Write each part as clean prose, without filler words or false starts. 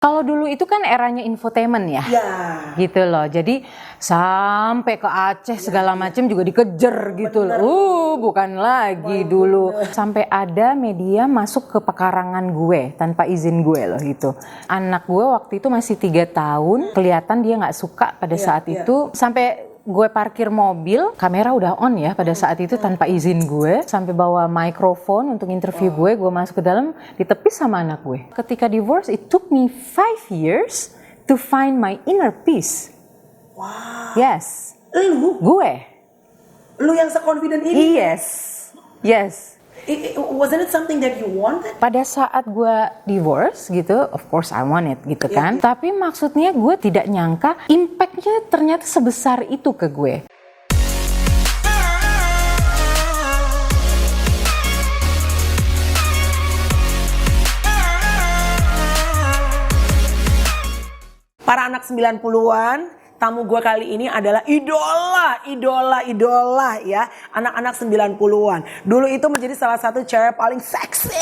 Kalau dulu itu kan eranya infotainment ya, gitu loh. Jadi sampai ke Aceh segala macam juga dikejar gitu loh. Bukan lagi dulu. Sampai ada media masuk ke pekarangan gue tanpa izin gue loh gitu. Anak gue waktu itu masih 3 tahun, kelihatan dia nggak suka pada saat itu. Sampai gue parkir mobil, kamera udah on ya pada saat itu tanpa izin gue, sampai bawa mikrofon untuk interview gue masuk ke dalam, ditepis sama anak gue. Ketika divorce, it took me 5 years to find my inner peace. Wow. Yes. Lu yang se-confident ini? Yes. Wasn't it something that you wanted? Pada saat gue divorce gitu, of course I want it gitu kan. Tapi maksudnya gue tidak nyangka impactnya ternyata sebesar itu ke gue. Para anak 90-an, tamu gue kali ini adalah idola ya. Anak-anak 90-an. Dulu itu menjadi salah satu cewek paling seksi.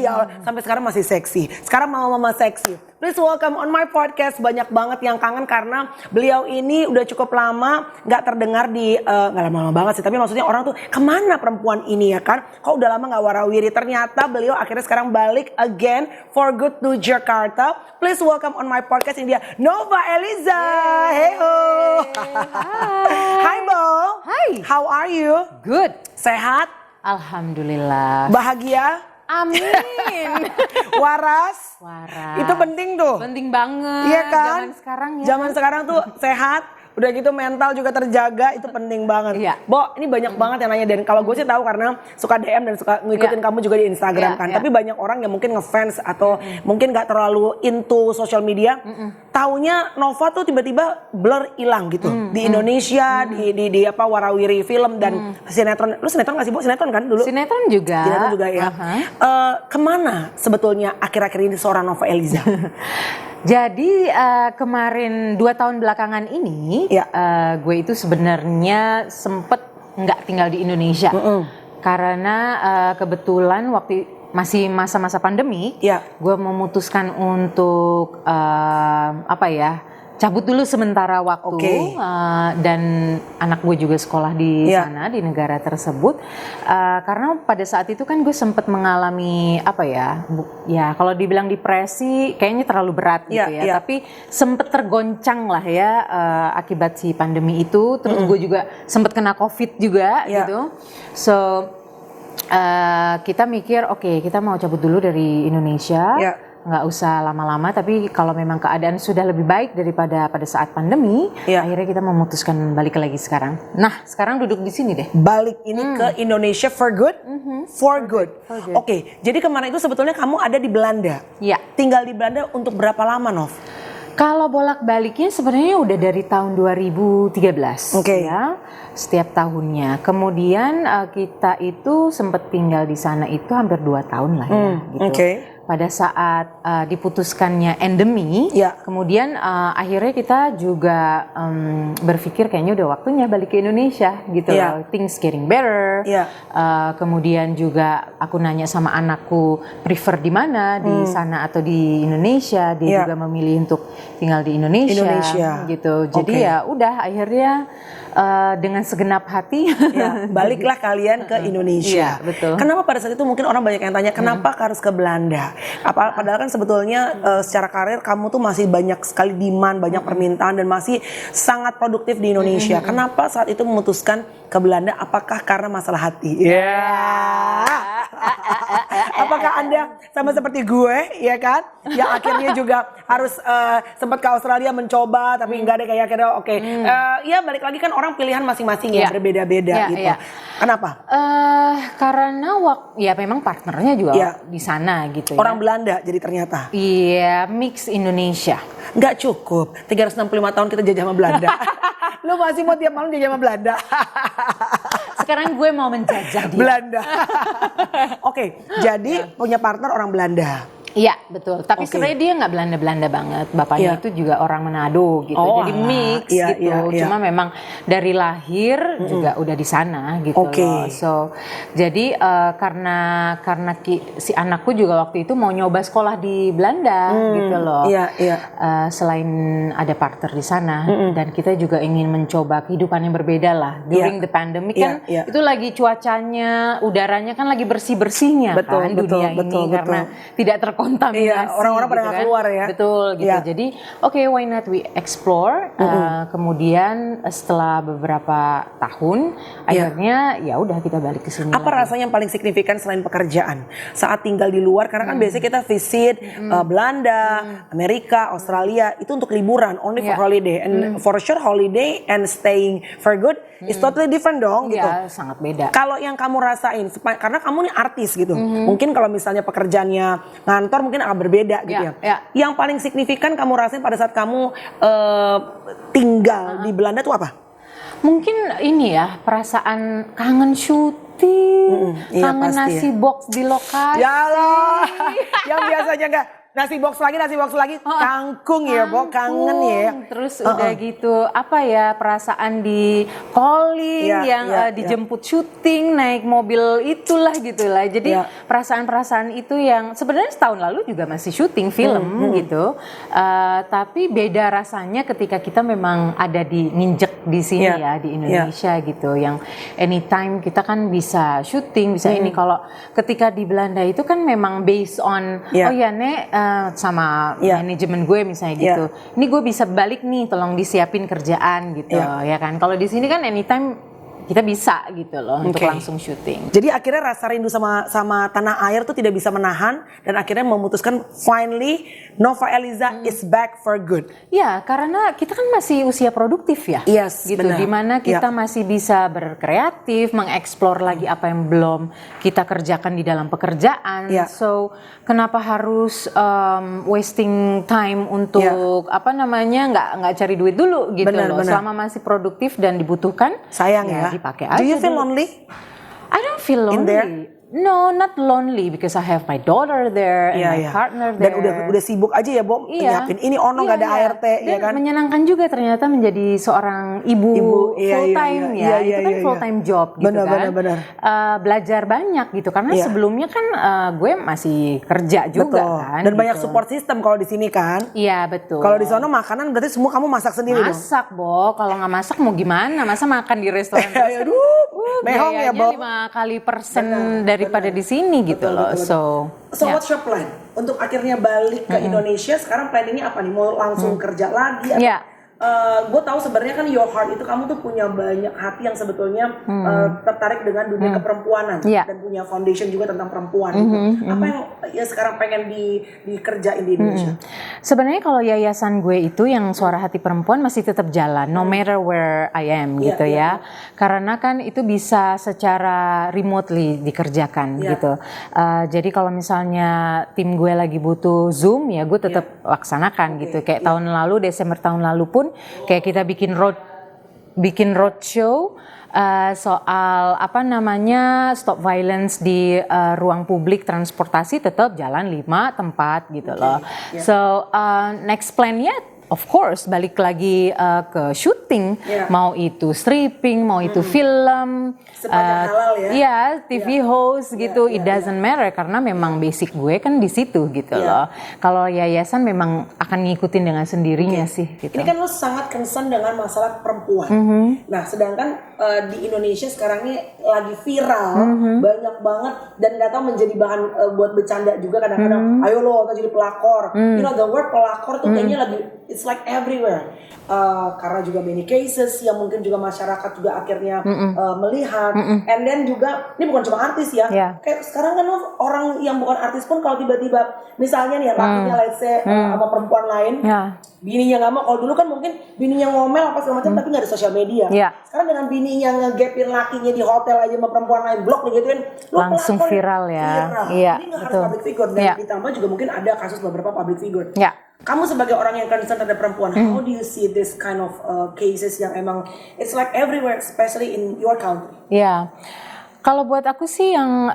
Ya, sampai sekarang masih seksi. Sekarang mama-mama seksi. Please welcome on my podcast. Banyak banget yang kangen karena beliau ini udah cukup lama gak terdengar di, gak lama-lama banget sih. Tapi maksudnya orang tuh, kemana perempuan ini ya kan? Kok udah lama gak warawiri. Ternyata beliau akhirnya sekarang balik again for good to Jakarta. Please welcome on my podcast ini dia, Nova Eliza. Heyo. Hi Bo. Hi. How are you? Good. Sehat? Alhamdulillah. Bahagia? Amin. Waras? Waras. Itu penting tuh. Penting banget. Iya kan? Zaman sekarang ya. Zaman sekarang tuh sehat. Udah gitu mental juga terjaga, itu penting banget. Iya. Bo, ini banyak banget yang nanya, dan kalau gue sih tahu karena suka DM dan suka ngikutin kamu juga di Instagram kan. Tapi banyak orang yang mungkin ngefans atau mungkin gak terlalu into social media. Taunya Nova tuh tiba-tiba blur hilang gitu. Di Indonesia, di apa warawiri film dan sinetron. Lu sinetron gak sih, Bo? Sinetron kan dulu? Sinetron juga. Sinetron juga ya. Kemana sebetulnya akhir-akhir ini seorang Nova Eliza? Jadi kemarin 2 tahun belakangan ini gue itu sebenarnya sempet nggak tinggal di Indonesia karena kebetulan waktu masih masa-masa pandemi, gue memutuskan untuk cabut dulu sementara waktu dan anak gue juga sekolah di sana di negara tersebut karena pada saat itu kan gue sempat mengalami kalau dibilang depresi kayaknya terlalu berat gitu ya tapi sempat tergoncang lah ya akibat si pandemi itu, terus gue juga sempat kena COVID juga gitu. So kita mikir kita mau cabut dulu dari Indonesia. Nggak usah lama-lama, tapi kalau memang keadaan sudah lebih baik daripada pada saat pandemi, akhirnya kita memutuskan balik lagi sekarang. Nah, sekarang duduk di sini deh. Balik ini ke Indonesia for good? For good. Oke, jadi kemarin itu sebetulnya kamu ada di Belanda. Iya. Tinggal di Belanda untuk berapa lama, Nov? Kalau bolak-baliknya sebenarnya udah dari tahun 2013 ya, setiap tahunnya. Kemudian kita itu sempat tinggal di sana itu hampir 2 tahun lah ya gitu. Pada saat diputuskannya endemi, kemudian akhirnya kita juga berpikir kayaknya udah waktunya balik ke Indonesia gitu loh. Things getting better. Kemudian juga aku nanya sama anakku prefer di mana, di sana atau di Indonesia. Dia juga memilih untuk tinggal di Indonesia. Gitu. Jadi ya udah akhirnya dengan segenap hati baliklah kalian ke Indonesia. Betul. Kenapa pada saat itu mungkin orang banyak yang tanya kenapa harus ke Belanda? Padahal kan sebetulnya secara karir kamu tuh masih banyak sekali demand, banyak permintaan dan masih sangat produktif di Indonesia. Kenapa saat itu memutuskan ke Belanda? Apakah karena masalah hati? Apakah Anda sama seperti gue, ya kan? Yang akhirnya juga harus sempat ke Australia mencoba, tapi nggak ada kayak akhirnya ya balik lagi kan orang pilihan masing-masing ya berbeda-beda gitu. Kenapa? Karena memang partnernya juga di sana gitu. Orang Belanda jadi ternyata. Iya, mix Indonesia. Nggak cukup. 365 tahun kita jajah sama Belanda. Lu masih mau tiap malam jajah sama Belanda. Sekarang gue mau menjajah dia. Belanda. Oke, jadi punya partner orang Belanda. Iya betul, tapi sebenarnya dia nggak Belanda-Belanda banget. Bapaknya itu juga orang Manado gitu, jadi mix gitu. Cuma memang dari lahir juga udah di sana gitu loh. So jadi karena si anakku juga waktu itu mau nyoba sekolah di Belanda gitu loh. Selain ada partner di sana dan kita juga ingin mencoba kehidupan yang berbeda lah. During the pandemic kan itu lagi cuacanya, udaranya kan lagi bersih-bersihnya kan dunia ini karena tidak kontaminasi, orang-orang pada nggak keluar ya. Betul gitu. Jadi why not we explore. Kemudian setelah beberapa tahun akhirnya ya udah kita balik ke sini. Apa rasanya yang paling signifikan selain pekerjaan saat tinggal di luar? Karena kan biasanya kita visit Belanda, Amerika, Australia itu untuk liburan, only for holiday, and for sure holiday and staying for good is totally different dong gitu. Iya, sangat beda. Kalau yang kamu rasain, karena kamu nih artis gitu, mungkin kalau misalnya pekerjaannya ngantor mungkin akan berbeda gitu ya. Yang paling signifikan kamu rasain pada saat kamu tinggal di Belanda tuh apa? Mungkin ini ya, perasaan kangen syuting, kangen nasi box di lokasi. Yalah, yang biasanya enggak nasi box lagi, kangkung ya, kangen ya. Terus udah gitu, apa ya, perasaan di calling, dijemput syuting, naik mobil itulah gitulah. Jadi perasaan-perasaan itu yang sebenarnya setahun lalu juga masih syuting film gitu. Tapi beda rasanya ketika kita memang ada di nginjek di sini ya, di Indonesia gitu. Yang anytime kita kan bisa syuting, bisa ini. Kalau ketika di Belanda itu kan memang based on, sama manajemen gue misalnya gitu. Ini gue bisa balik nih, tolong disiapin kerjaan gitu ya kan. Kalau di sini kan anytime kita bisa gitu loh untuk langsung syuting. Jadi akhirnya rasa rindu sama tanah air tuh tidak bisa menahan dan akhirnya memutuskan finally Nova Eliza is back for good. Ya, karena kita kan masih usia produktif ya. Yes, gitu. Dimana kita masih bisa berkreatif, mengeksplor lagi apa yang belum kita kerjakan di dalam pekerjaan. So, kenapa harus wasting time untuk nggak cari duit dulu gitu loh. Selama masih produktif dan dibutuhkan, sayang ya. Dipakai aja. Do you feel lonely? I don't feel lonely. No, not lonely because I have my daughter there and my partner there. Dan udah sibuk aja ya, Bo, nyiapin ini nggak ada ART ya kan. Menyenangkan juga ternyata menjadi seorang ibu full time itu kan full time job gitu kan. Benar. Belajar banyak gitu karena sebelumnya kan gue masih kerja juga kan. Dan banyak support system kalau di sini kan. Iya, betul. Kalau di sana makanan berarti semua kamu masak sendiri dong. Masak, Bo. Kalau nggak masak mau gimana? Masa makan di restoran? Mehong ya, Bo. 5 kali persen daripada di sini gitu loh. So what's your plan? Untuk akhirnya balik ke Indonesia, sekarang planningnya apa nih? Mau langsung kerja lagi? Gue tahu sebenarnya kan your heart itu kamu tuh punya banyak hati yang sebetulnya tertarik dengan dunia keperempuanan dan punya foundation juga tentang perempuan gitu. Apa yang sekarang pengen dikerjain di Indonesia? Sebenarnya kalau yayasan gue itu yang Suara Hati Perempuan masih tetap jalan no matter where I am gitu ya. Karena kan itu bisa secara remotely dikerjakan gitu. Jadi kalau misalnya tim gue lagi butuh Zoom ya gue tetap laksanakan gitu. Kayak tahun lalu, Desember tahun lalu pun kayak kita bikin roadshow soal stop violence di ruang publik transportasi, tetap jalan 5 tempat gitu loh. So next plan-nya of course balik lagi ke syuting, mau itu stripping, mau itu film, halal TV host gitu, it doesn't matter karena memang basic gue kan di situ gitu loh. Kalau yayasan memang akan ngikutin dengan sendirinya sih. Gitu. Ini kan lo sangat concern dengan masalah perempuan. Nah, sedangkan di Indonesia sekarang ini lagi viral, banyak banget dan nggak tahu menjadi bahan buat bercanda juga kadang-kadang. Ayo lo jadi pelakor. You know the word pelakor tuh kayaknya lagi it's like everywhere. Karena juga many cases yang mungkin juga masyarakat juga akhirnya melihat. And then juga ini bukan cuma artis ya. Kayak sekarang kan orang yang bukan artis pun kalau tiba-tiba misalnya nih lakinya let's say sama perempuan lain, bininya nggak mau. Kalau dulu kan mungkin bininya ngomel apa segala macam tapi nggak ada sosial media. Sekarang dengan bininya ngegapin lakinya di hotel aja sama perempuan lain blok gituin, langsung viral ya. Ini nggak harus public figure dan ditambah juga mungkin ada kasus beberapa public figure. Kamu sebagai orang yang concern terhadap perempuan, how do you see this kind of cases yang emang it's like everywhere, especially in your country? Kalau buat aku sih yang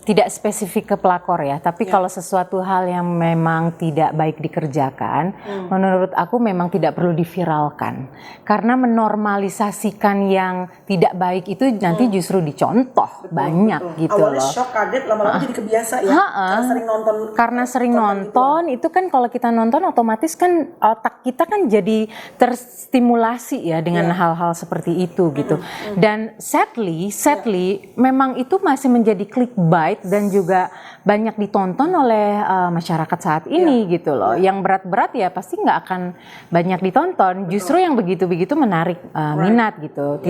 tidak spesifik ke pelakor ya, tapi kalau sesuatu hal yang memang tidak baik dikerjakan, menurut aku memang tidak perlu diviralkan. Karena menormalisasikan yang tidak baik itu nanti justru dicontoh banyak gitu Awalnya loh. shock, kaget, lama-lama jadi kebiasa ya. Karena sering nonton. Itu kan kalau kita nonton otomatis kan otak kita kan jadi terstimulasi ya dengan hal-hal seperti itu gitu. Dan sadly memang itu masih menjadi clickbait dan juga banyak ditonton oleh masyarakat saat ini gitu loh. Yang berat-berat ya pasti nggak akan banyak ditonton. Justru yang begitu-begitu menarik minat gitu.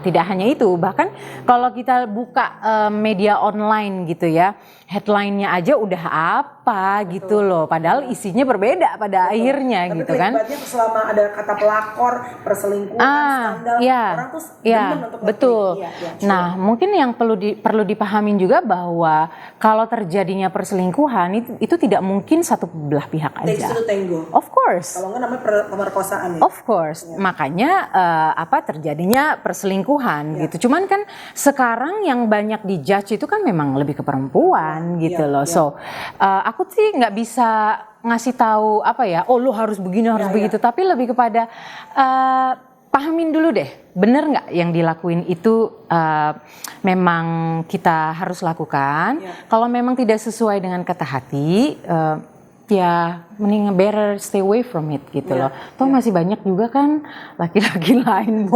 Tidak hanya itu, bahkan kalau kita buka media online gitu ya, headline-nya aja udah apa gitu loh. Padahal isinya berbeda pada akhirnya tapi gitu kan. Tapi selama ada kata pelakor, perselingkuhan, skandal, orang tuh demen untuk betul. Nah, mungkin yang perlu dipahamin juga bahwa kalau terjadinya perselingkuhan itu tidak mungkin satu belah pihak aja. Of course. Kalau nggak namanya pemerkosaan ya. Of course. Makanya terjadinya perselingkuhan gitu. Cuman kan sekarang yang banyak dijudge itu kan memang lebih ke perempuan gitu loh. So aku sih nggak bisa ngasih tahu lu harus begini harus begitu, tapi lebih kepada pahamin dulu deh, bener nggak yang dilakuin itu memang kita harus lakukan. Kalau memang tidak sesuai dengan kata hati, ya mending better stay away from it gitu loh. Toh masih banyak juga kan laki-laki lain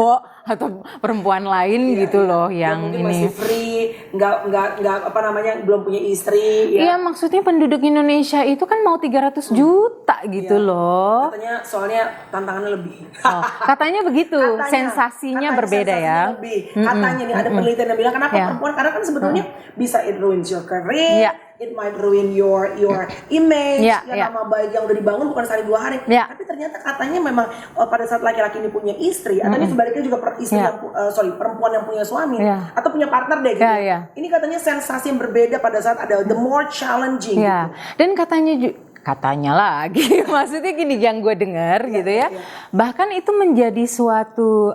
atau perempuan lain gitu loh yang ini masih free, nggak belum punya istri. Iya, maksudnya penduduk Indonesia itu kan mau 300 juta gitu loh. Katanya soalnya tantangannya lebih. Katanya begitu, sensasinya berbeda ya. Katanya nih ada penelitian yang bilang kenapa perempuan, karena kan sebetulnya bisa it ruins your career. It might ruin your image, nama baik yang udah dibangun bukan sehari 2 hari. Tapi ternyata katanya memang pada saat laki-laki ini punya istri, atau ini sebaliknya juga perempuan yang punya suami atau punya partner deh gitu. Ini katanya sensasi yang berbeda pada saat ada the more challenging. Gitu. Dan katanya lagi, maksudnya gini yang gue dengar gitu ya. Bahkan itu menjadi suatu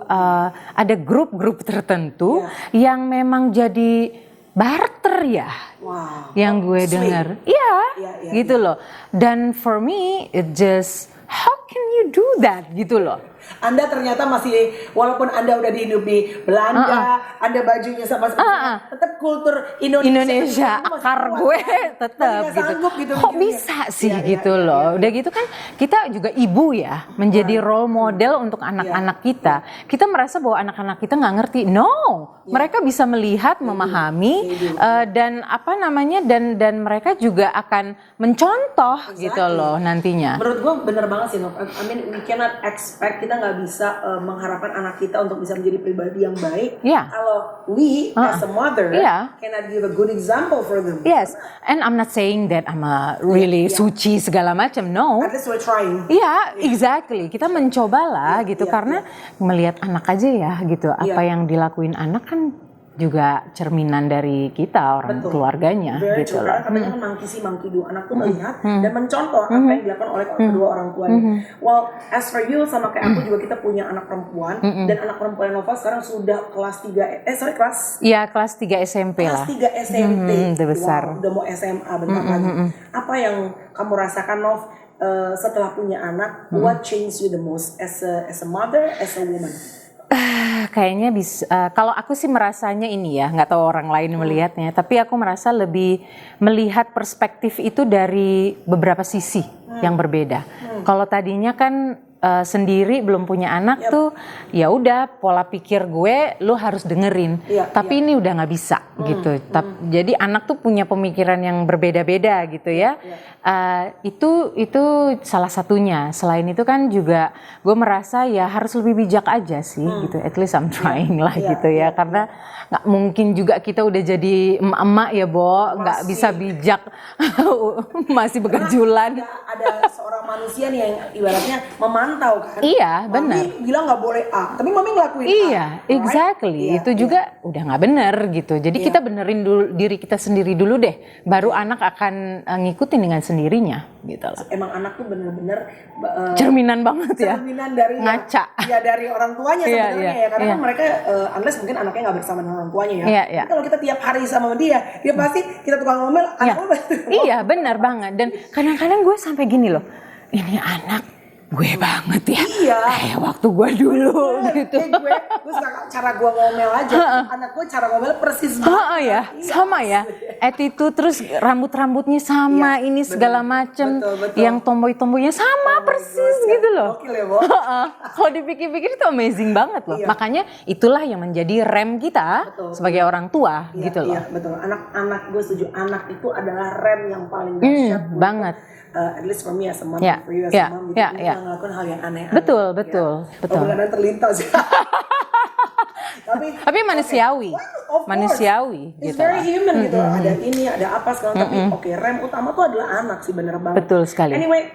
ada grup-grup tertentu yang memang jadi barter ya. Yang gue dengar. Gitu loh. Dan for me it just how can you do that gitu loh. Anda ternyata masih, walaupun Anda udah hidup di Belanda, Anda bajunya sama tetap kultur Indonesia akar gue tetap gitu. Kok bisa sih gitu loh. Udah gitu kan kita juga ibu ya, menjadi role model untuk anak-anak kita. Kita merasa bahwa anak-anak kita nggak ngerti. No, mereka bisa melihat, memahami dan dan mereka juga akan mencontoh gitu loh nantinya. Menurut gue bener banget sih, I mean we cannot expect, kita nggak bisa mengharapkan anak kita untuk bisa menjadi pribadi yang baik kalau we as a mother cannot give a good example for them. Yes, and I'm not saying that I'm a really suci segala macam. No. At least we're trying. Exactly. Kita mencobalah gitu karena melihat anak aja ya gitu. Apa yang dilakuin anak kan juga cerminan dari kita, orang keluarganya gitu loh. Katanya kan monkey do, anak tuh melihat dan mencontoh apa yang dilakukan oleh kedua orang tuanya. Well, as for you sama kayak aku juga, kita punya anak perempuan dan anak perempuan Nova sekarang sudah kelas 3 SMP lah. Kelas 3 SMP. Udah besar. Udah mau SMA bentar lagi. Apa yang kamu rasakan, Nov, setelah punya anak? What changed you the most as a mother, as a woman? Kayaknya bisa, kalau aku sih merasanya ini ya, nggak tahu orang lain melihatnya, tapi aku merasa lebih melihat perspektif itu dari beberapa sisi yang berbeda. Kalau tadinya kan sendiri belum punya anak tuh ya udah pola pikir gue lu harus dengerin, tapi ini udah nggak bisa gitu. Jadi anak tuh punya pemikiran yang berbeda-beda gitu ya. Itu salah satunya. Selain itu kan juga gue merasa ya harus lebih bijak aja sih gitu. At least I'm trying lah gitu ya, karena nggak mungkin juga kita udah jadi emak-emak ya Bo, nggak bisa bijak masih begajulan. Ada seorang manusia nih yang ibaratnya memanah memantau kan. Iya, benar. Mami bilang nggak boleh A, tapi mami ngelakuin A. Iya, right? exactly. Iya, itu juga udah nggak benar gitu. Jadi kita benerin dulu diri kita sendiri dulu deh, baru anak akan ngikutin dengan sendirinya gitu loh. Emang anak tuh bener-bener cerminan banget ya. Cerminan dari ngaca. Ya dari orang tuanya sebenarnya ya. Karena kan mereka unless mungkin anaknya nggak bersama dengan orang tuanya ya. Tapi kalau kita tiap hari sama dia pasti kita tukang ngomel. Iya, benar banget. Dan kadang-kadang gue sampai gini loh, ini anak gue banget ya. Iya. Kayak waktu gue dulu gitu. Gue suka cara gue ngomel aja. Anak gue cara ngomel persis banget. Ya, sama ya. Attitude terus rambut-rambutnya sama, ini segala macem. Yang tomboy-tomboynya sama persis gitu loh. Gokil ya, Bo. Kalau dipikir-pikir itu amazing banget loh. Makanya itulah yang menjadi rem kita sebagai orang tua gitu loh. Iya, betul. Anak gue setuju. Anak itu adalah rem yang paling dahsyat. Banget. At least for me as a mom, for you as a mom, gitu, kita ngelakuin hal yang aneh-aneh. Betul. Kadang-kadang terlintas. Tapi manusiawi. Manusiawi It's gitu. very human gitu. Ada ini, ada apa segala. Tapi rem utama tuh adalah anak sih, bener banget. Betul sekali. Anyway,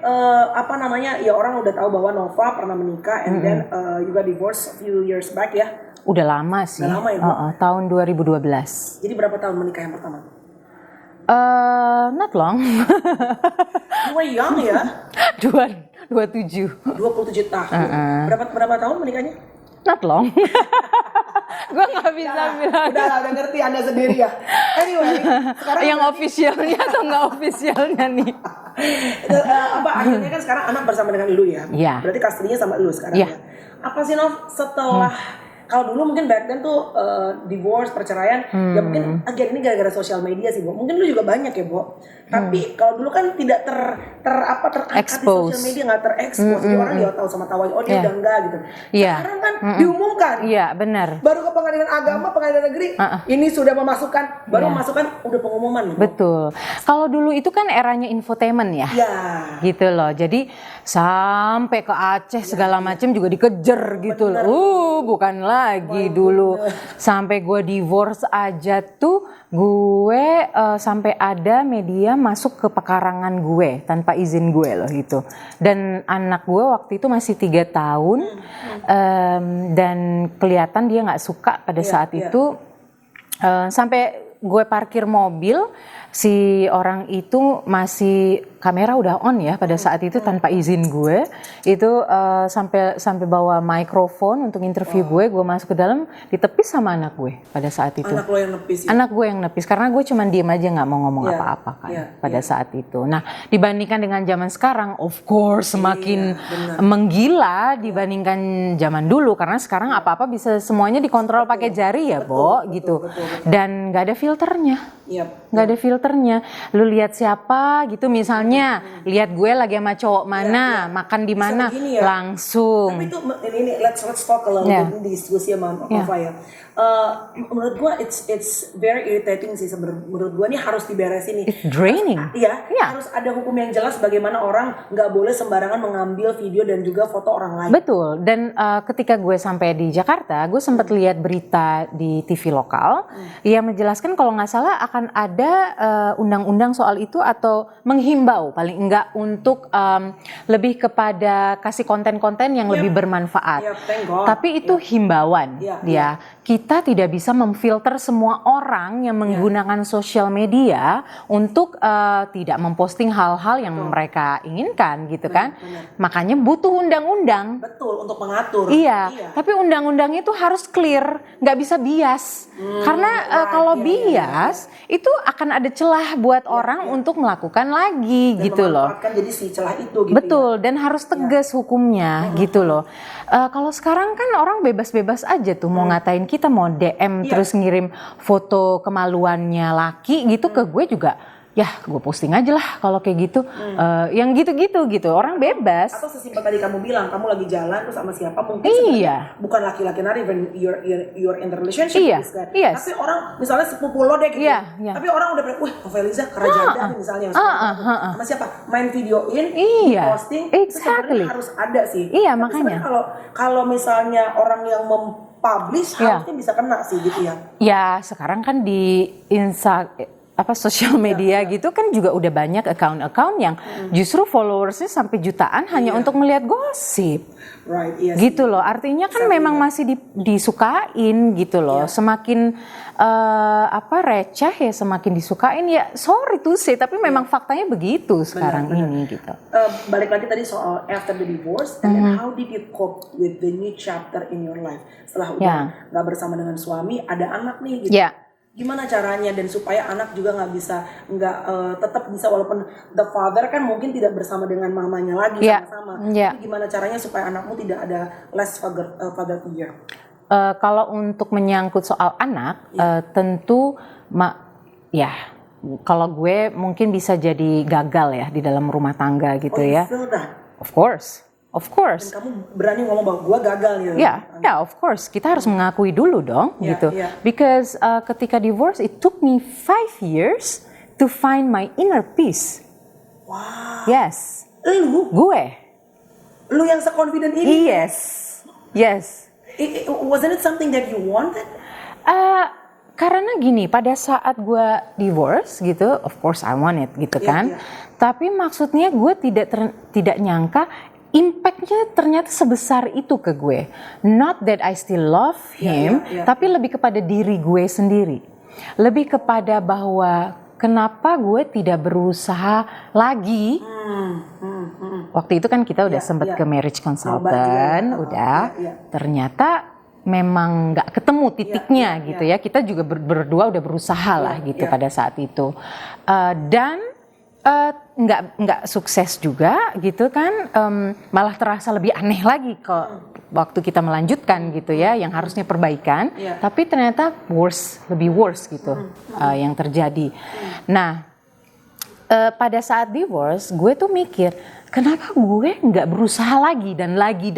ya orang udah tahu bahwa Nova pernah menikah and then juga divorce a few years back ya. Udah lama sih. Udah lama ya, Bu? Tahun 2012. Jadi berapa tahun menikah yang pertama? Not long. You were young ya? 27 tahun. Berapa tahun menikahnya? Not long. Gue gak bisa bilang. Udah ngerti Anda sendiri ya. Anyway, sekarang yang officialnya atau nggak officialnya nih? Akhirnya kan sekarang anak bersama dengan lu ya. Iya. Berarti custody-nya sama lu sekarang ya. Apa sih Nov setelah kalau dulu mungkin back then tuh divorce, perceraian, ya mungkin ini gara-gara sosial media sih, Bo. Mungkin lu juga banyak ya, Bo. Tapi kalau dulu kan tidak terangkat di sosial media, nggak terekspos. Jadi orang dia tahu sama tahu, oh dia udah enggak gitu. Sekarang kan diumumkan. Iya, benar. Baru ke pengadilan agama, pengadilan negeri, ini sudah memasukkan, memasukkan udah pengumuman. Bo. Betul. Kalau dulu itu kan eranya infotainment ya. Iya. Gitu loh. Jadi sampai ke Aceh segala macam juga dikejar gitu loh. Bukan lagi dulu. Sampai gue divorce aja tuh gue sampai ada media masuk ke pekarangan gue tanpa izin gue loh gitu. Dan anak gue waktu itu masih 3 tahun dan kelihatan dia nggak suka pada saat itu. Sampai gue parkir mobil, si orang itu masih kamera udah on ya pada saat itu tanpa izin gue. Itu sampai bawa mikrofon untuk interview gue masuk ke dalam, ditepis sama anak gue pada saat itu. Anak lo yang nepis ya? Anak gue yang nepis karena gue cuman diem aja nggak mau ngomong apa-apa kan pada saat itu. Nah dibandingkan dengan zaman sekarang, of course semakin menggila dibandingkan zaman dulu karena sekarang apa-apa bisa semuanya dikontrol pakai jari ya, Bo, gitu. Dan nggak ada filternya. Nggak ada filternya. Lu lihat siapa gitu misalnya, lihat gue lagi sama cowok mana, makan di mana, langsung. Tapi itu ini let's talk a little bit di diskusi sama Nova ya. Menurut gue it's very irritating sih menurut gue, ini harus diberesin nih. It's draining. Harus ada hukum yang jelas bagaimana orang nggak boleh sembarangan mengambil video dan juga foto orang lain. Betul. Dan ketika gue sampai di Jakarta, gue sempat lihat berita di TV lokal yang menjelaskan kalau nggak salah akan ada undang-undang soal itu atau menghimbau paling enggak untuk lebih kepada kasih konten-konten yang lebih bermanfaat. Tapi itu himbauan dia. Kita tidak bisa memfilter semua orang yang menggunakan sosial media untuk tidak memposting hal-hal yang mereka inginkan gitu kan. Makanya butuh undang-undang. Betul, untuk mengatur. Iya. Tapi undang-undang itu harus clear, nggak bisa bias. Karena kalau bias itu akan ada celah buat orang untuk melakukan lagi dan gitu loh. Jadi si celah itu gitu. Betul, dan harus tegas hukumnya gitu loh. Kalau sekarang kan orang bebas-bebas aja tuh mau ngatain kita, mau DM terus ngirim foto kemaluannya laki gitu ke gue juga. Ya gue posting aja lah kalau kayak gitu. Yang gitu-gitu gitu, orang bebas. Atau sesimpel tadi kamu bilang, kamu lagi jalan terus sama siapa, mungkin bukan laki-laki, not even you're in the relationship with this guy. Tapi orang misalnya sepupu lo deh gitu. Tapi orang udah bilang, wah Noveliza kerajaan misalnya. Sama siapa? Main videoin, posting, itu sebenarnya harus ada sih. Iya, tapi makanya. Kalau misalnya orang yang publish harusnya bisa kena sih gitu ya. Ya sekarang kan di sosial media gitu kan juga udah banyak account-account yang justru followersnya sampai jutaan hanya untuk melihat gosip. Right, yes. Gitu loh, artinya kan memang masih disukain gitu loh. Semakin receh ya semakin disukain ya, sorry to say, tapi memang faktanya begitu sekarang ini gitu. Balik lagi tadi soal after the divorce, and then how did you cope with the new chapter in your life? Setelah udah nggak bersama dengan suami, ada anak nih gitu. Gimana caranya dan supaya anak juga tetap bisa, walaupun the father kan mungkin tidak bersama dengan mamanya lagi sama-sama. Tapi gimana caranya supaya anakmu tidak ada less father figure? Kalau untuk menyangkut soal anak, tentu kalau gue mungkin bisa jadi gagal ya di dalam rumah tangga gitu ya. You feel that? Of course. Dan kamu berani ngomong bahwa gue gagal gitu. Of course. Kita harus mengakui dulu dong gitu. Because ketika divorce, it took me 5 years to find my inner peace. Wow. Yes. Gue? Lu yang se-confident ini? Yes. Wasn't it something that you wanted? Karena gini, pada saat gue divorce gitu, of course I want it gitu kan. Tapi maksudnya gue tidak nyangka impact-nya ternyata sebesar itu ke gue. Not that I still love him, tapi lebih kepada diri gue sendiri. Lebih kepada bahwa kenapa gue tidak berusaha lagi. Waktu itu kan kita udah sempat ke marriage consultant, ternyata memang nggak ketemu titiknya gitu ya. Kita juga berdua udah berusaha lah gitu pada saat itu. Dan nggak sukses juga gitu kan, malah terasa lebih aneh lagi waktu kita melanjutkan gitu ya, yang harusnya perbaikan, tapi ternyata lebih worse gitu yang terjadi. Nah, pada saat divorce gue tuh mikir, kenapa gue nggak berusaha lagi dan lagi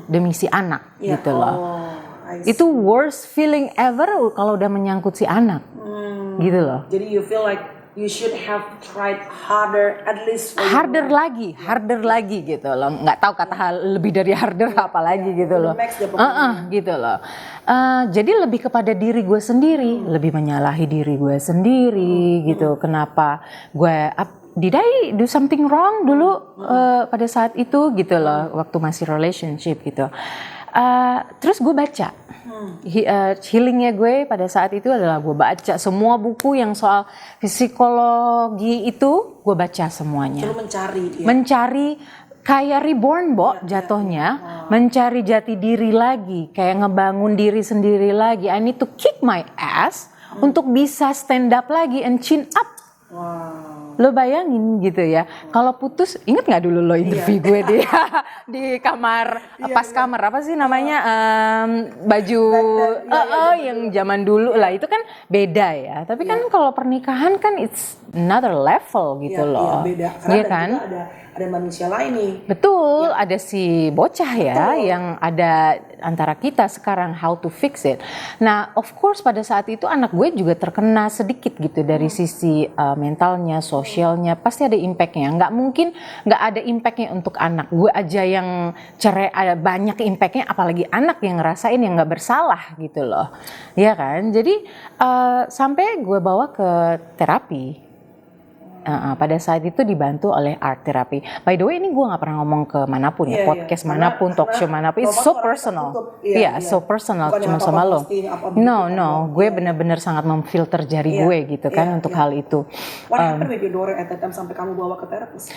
demi si anak gitu loh. Itu worst feeling ever kalau udah menyangkut si anak gitu loh. Jadi you feel like you should have tried harder, at least harder lagi gitu loh. Nggak tahu kata lebih dari harder apa lagi gitu loh. Gitu loh. Jadi lebih kepada diri gue sendiri, lebih menyalahi diri gue sendiri gitu. Kenapa did I do something wrong dulu pada saat itu gitu loh, waktu masih relationship gitu. Terus gue baca. Healingnya gue pada saat itu adalah gue baca semua buku yang soal psikologi itu, gue baca semuanya. Lalu mencari kayak reborn jatuhnya, mencari jati diri lagi, kayak ngebangun diri sendiri lagi. I need to kick my ass untuk bisa stand up lagi and chin up. Lo bayangin gitu ya, kalau putus, inget nggak dulu lo interview gue di kamar, kamar apa sih namanya, baju yang zaman dulu lah, itu kan beda ya. Tapi kan kalau pernikahan kan it's another level gitu loh. Beda. Iya kan? Ada manusia lain nih. Betul, ada si bocah ya yang ada antara kita sekarang, how to fix it. Nah, of course pada saat itu anak gue juga terkena sedikit gitu dari sisi mentalnya, sosialnya, pasti ada impactnya. Nggak mungkin nggak ada impactnya untuk anak. Gue aja yang cerai ada banyak impactnya, apalagi anak yang ngerasain yang nggak bersalah gitu loh. Iya kan? Jadi sampai gue bawa ke terapi. Pada saat itu dibantu oleh art therapy. By the way, ini gue nggak pernah ngomong ke manapun ya, podcast manapun, talk show manapun. It's so personal. So personal. Cuma sama lo. No, gue benar-benar sangat memfilter jari gue gitu kan untuk hal itu. What happened with your daughter at that time sampai kamu bawa ke terapis?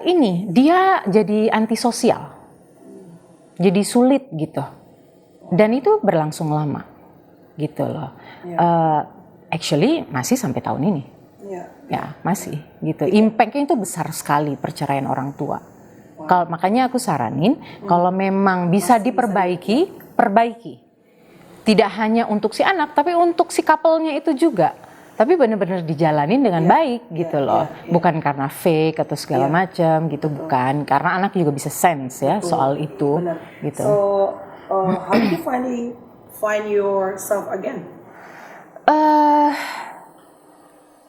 Ini dia jadi antisosial, jadi sulit gitu, dan itu berlangsung lama gitu loh. Actually masih sampai tahun ini. Ya masih gitu. Impactnya itu besar sekali perceraian orang tua. Makanya aku saranin kalau memang bisa diperbaiki, perbaiki. Tidak hanya untuk si anak, tapi untuk si couple-nya itu juga. Tapi benar-benar dijalanin dengan baik gitu loh. Bukan karena fake atau segala macam gitu, bukan. Karena anak juga bisa sense ya soal itu. Gitu. So how did you find yourself again?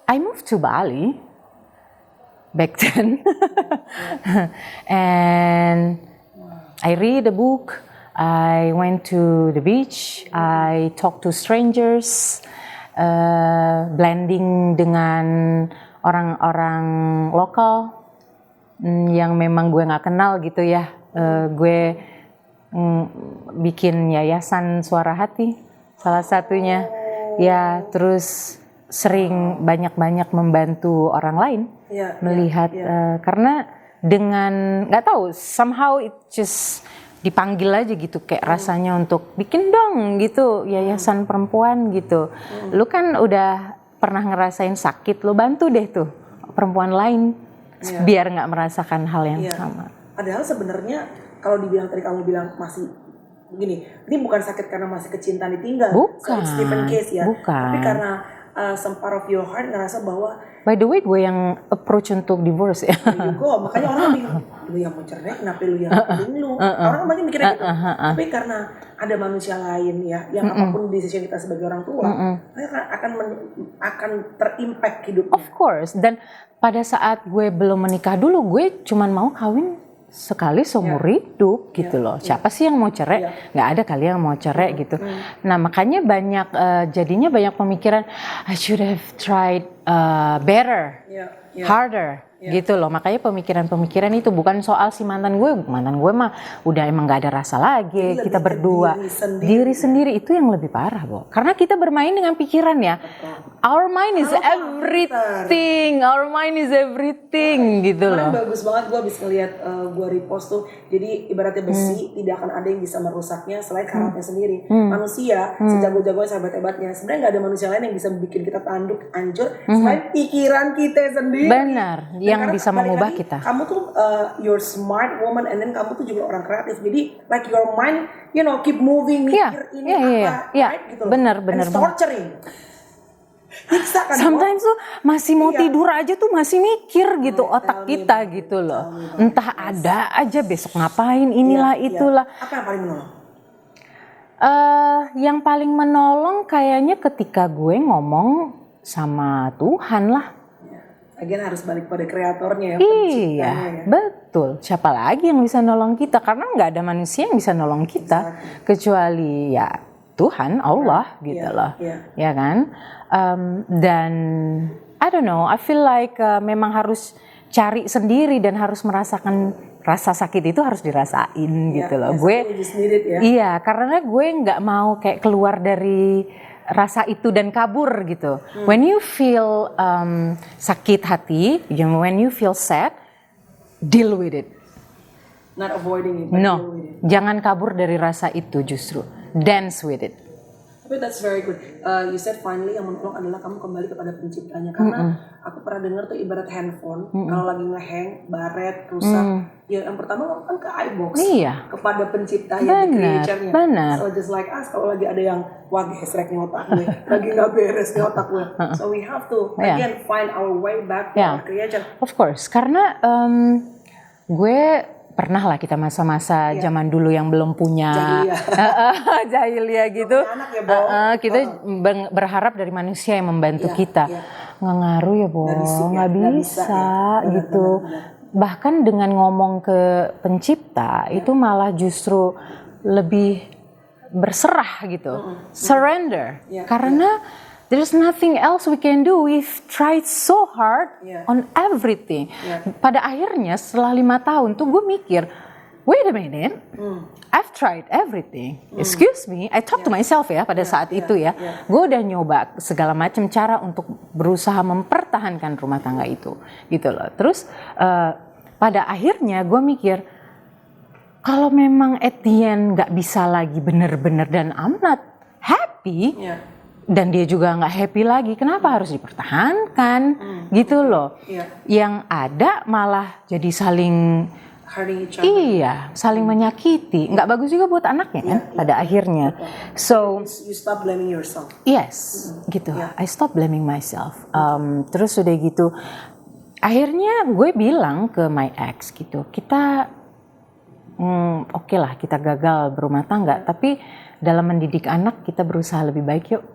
I moved to Bali back then, and I read a book. I went to the beach. I talked to strangers, blending dengan orang-orang lokal yang memang gue nggak kenal gitu ya. Gue bikin yayasan Suara Hati salah satunya. Ya, terus sering banyak-banyak membantu orang lain melihat karena dengan nggak tahu somehow it just dipanggil aja gitu kayak rasanya untuk bikin dong gitu yayasan perempuan gitu. Lu kan udah pernah ngerasain sakit, lu bantu deh tuh perempuan lain biar nggak merasakan hal yang sama. Padahal sebenarnya kalau dibilang tadi kamu bilang masih begini, ini bukan sakit karena masih kecintaan ditinggal, bukan, different case ya, bukan. tapi karena some part of your heart ngerasa bahwa by the way gue yang approach untuk divorce ya. Juga, makanya orang bingung, lu yang mau cerai kenapa lu yang penting lu? Orang kan banyak mikirnya gitu. Tapi karena ada manusia lain ya, yang apapun decision kita sebagai orang tua, akan terimpact hidupnya. Of course, dan pada saat gue belum menikah dulu, gue cuman mau kawin sekali seumur hidup gitu loh. Siapa sih yang mau cerai? Nggak ada kali yang mau cerai gitu. Nah makanya jadinya banyak pemikiran, I should have tried better, harder gitu loh. Makanya pemikiran-pemikiran itu bukan soal si mantan gue mah udah emang nggak ada rasa lagi. Kita berdua diri sendiri itu yang lebih parah, Bo. Karena kita bermain dengan pikiran ya. Our mind is everything. Our mind is everything gitu loh. Bagus banget gue habis ngeliat gue repost tuh. Jadi ibaratnya besi tidak akan ada yang bisa merusaknya selain karatnya sendiri. Manusia sejago-jagonya sahabat-hebatnya sebenarnya nggak ada manusia lain yang bisa bikin kita tanduk hancur selain pikiran kita sendiri. Benar, yang bisa mengubah lagi, kita. Kamu tuh you're smart woman and then kamu tuh juga orang kreatif. Jadi like your mind, you know, keep moving, mikir ini apa, right? Gitu. Benar. And it's torturing. Kan, sometimes tuh masih mau tidur aja tuh masih mikir gitu otak kita gitu loh. Entah ada aja besok ngapain inilah itulah. Apa yang paling menolong? Yang paling menolong kayaknya ketika gue ngomong sama Tuhan lah. Lagian harus balik pada kreatornya ya. Iya, betul. Siapa lagi yang bisa nolong kita? Karena nggak ada manusia yang bisa nolong kita kecuali ya Tuhan, Allah gitu loh, ya kan? Dan I don't know, I feel like memang harus cari sendiri dan harus merasakan rasa sakit itu harus dirasain gitu loh. Gue, iya, karena gue nggak mau kayak keluar dari rasa itu dan kabur gitu. When you feel sakit hati, when you feel sad, deal with it. Not avoiding it, but no, deal with it. Jangan kabur dari rasa itu justru. Dance with it. Tapi that's very good. You said finally yang menolong adalah kamu kembali kepada penciptanya. Karena aku pernah dengar tuh ibarat handphone, kalau lagi ngehang, baret, rusak, ya yang pertama kan ke iBox, kepada penciptanya, di creature-nya. Benar. So just like us, kalau lagi ada yang wah gesrek nih otak gue, lagi nggak beres nih otak gue. So we have to again find our way back to our creature. Of course, karena gue pernah lah kita masa-masa zaman dulu yang belum punya jahiliyah gitu. Kita berharap dari manusia yang membantu kita. Nggak ngaruh ya, Bo. Nggak bisa gitu. Bahkan dengan ngomong ke pencipta itu malah justru lebih berserah gitu. Surrender. Karena there's nothing else we can do. We've tried so hard on everything. Pada akhirnya setelah 5 tahun tuh gue mikir, wait a minute, I've tried everything. Excuse me, I talk to myself ya pada saat itu ya. Gue udah nyoba segala macam cara untuk berusaha mempertahankan rumah tangga itu, gitu loh. Terus pada akhirnya gue mikir, kalau memang at the end nggak bisa lagi bener-bener dan I'm not happy. Dan dia juga nggak happy lagi, kenapa harus dipertahankan gitu loh? Yang ada malah jadi saling saling menyakiti, nggak bagus juga buat anaknya kan pada akhirnya. So you stop blaming yourself. Yes, gitu. I stop blaming myself. Terus udah gitu, akhirnya gue bilang ke my ex gitu, kita oke lah kita gagal berumah tangga, tapi dalam mendidik anak kita berusaha lebih baik yuk.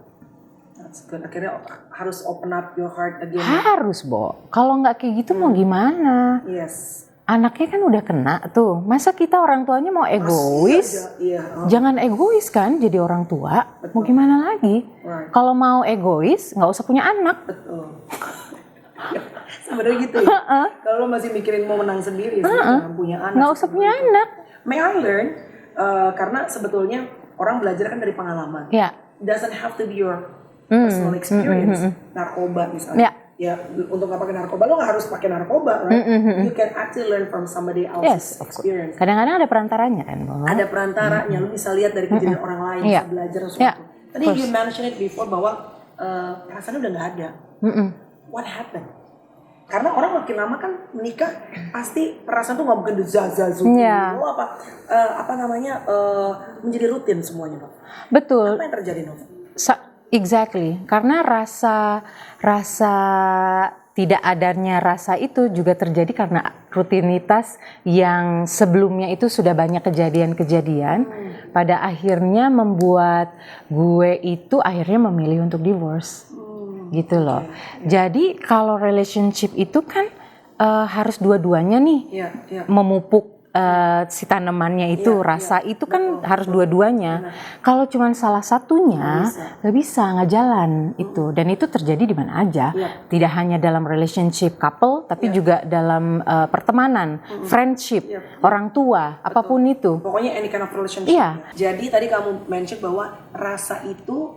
Akhirnya harus open up your heart again. Harus, Bo. Kalau nggak kayak gitu mau gimana? Yes. anaknya kan udah kena tuh. Masa kita orang tuanya mau egois? Jangan egois kan jadi orang tua. Betul. Mau gimana lagi? Right. Kalau mau egois nggak usah punya anak. Betul. Sebenarnya gitu ya. Kalau lo masih mikirin mau menang sendiri, jangan punya anak. Nggak usah punya anak. May I learn? Karena sebetulnya orang belajar kan dari pengalaman. Yeah. Doesn't have to be your personal experience. Narkoba misalnya. Ya, untuk nggak pakai narkoba, lo nggak harus pakai narkoba, right? You can actually learn from somebody else's experience. Kadang-kadang ada perantaranya kan, Bo? Ada perantaranya, lo bisa lihat dari kejadian orang lain, bisa belajar sesuatu. Tadi you mentioned it before bahwa perasaan udah nggak ada. What happened? Karena orang makin lama kan menikah, pasti perasaan tuh nggak mungkin zazazu. Lo menjadi rutin semuanya, Nov. Betul. Apa yang terjadi, Nov? Exactly, karena rasa tidak adanya rasa itu juga terjadi karena rutinitas yang sebelumnya itu sudah banyak kejadian-kejadian. Pada akhirnya membuat gue itu akhirnya memilih untuk divorce, gitu loh. Jadi kalau relationship itu kan harus dua-duanya nih memupuk si tanamannya itu, rasa itu kan harus dua-duanya. Kalau cuma salah satunya nggak bisa, nggak jalan itu. Dan itu terjadi di mana aja, tidak hanya dalam relationship couple, tapi juga dalam pertemanan, friendship, orang tua, apapun itu. Pokoknya any kind of relationship. Jadi tadi kamu mention bahwa rasa itu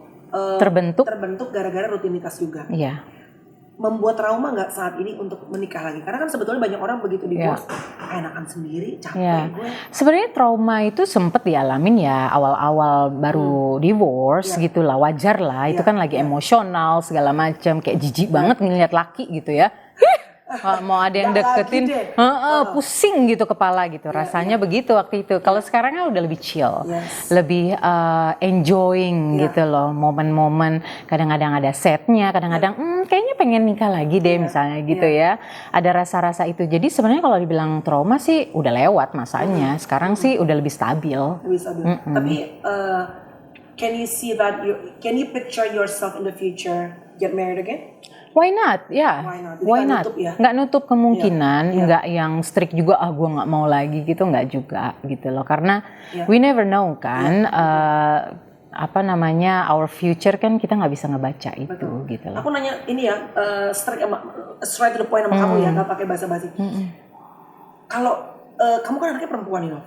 terbentuk gara-gara rutinitas juga. Membuat trauma nggak saat ini untuk menikah lagi? Karena kan sebetulnya banyak orang begitu divorce, enakan sendiri, capek gue. Sebenarnya trauma itu sempet dialamin ya awal-awal baru divorce gitulah, wajar lah. Itu kan lagi emosional segala macam, kayak jijik banget ngeliat laki gitu ya. Mau ada yang deketin, pusing gitu kepala gitu. Rasanya begitu waktu itu. Kalau sekarang kan udah lebih chill, lebih enjoying gitu loh, momen-momen. Kadang-kadang ada setnya, kadang-kadang kayaknya pengen nikah lagi deh misalnya gitu ya. Ada rasa-rasa itu. Jadi sebenarnya kalau dibilang trauma sih udah lewat masanya. Sekarang sih udah lebih stabil. Tapi can you picture yourself in the future get married again? Why not? Why not? Nggak nutup kemungkinan, nggak yang strict juga, gue nggak mau lagi gitu, nggak juga gitu loh. Karena we never know kan, our future kan kita nggak bisa ngebaca itu gitu loh. Aku nanya ini ya, straight to the point sama kamu ya, nggak pakai basa-basi. Kalau kamu kan anaknya perempuan nih,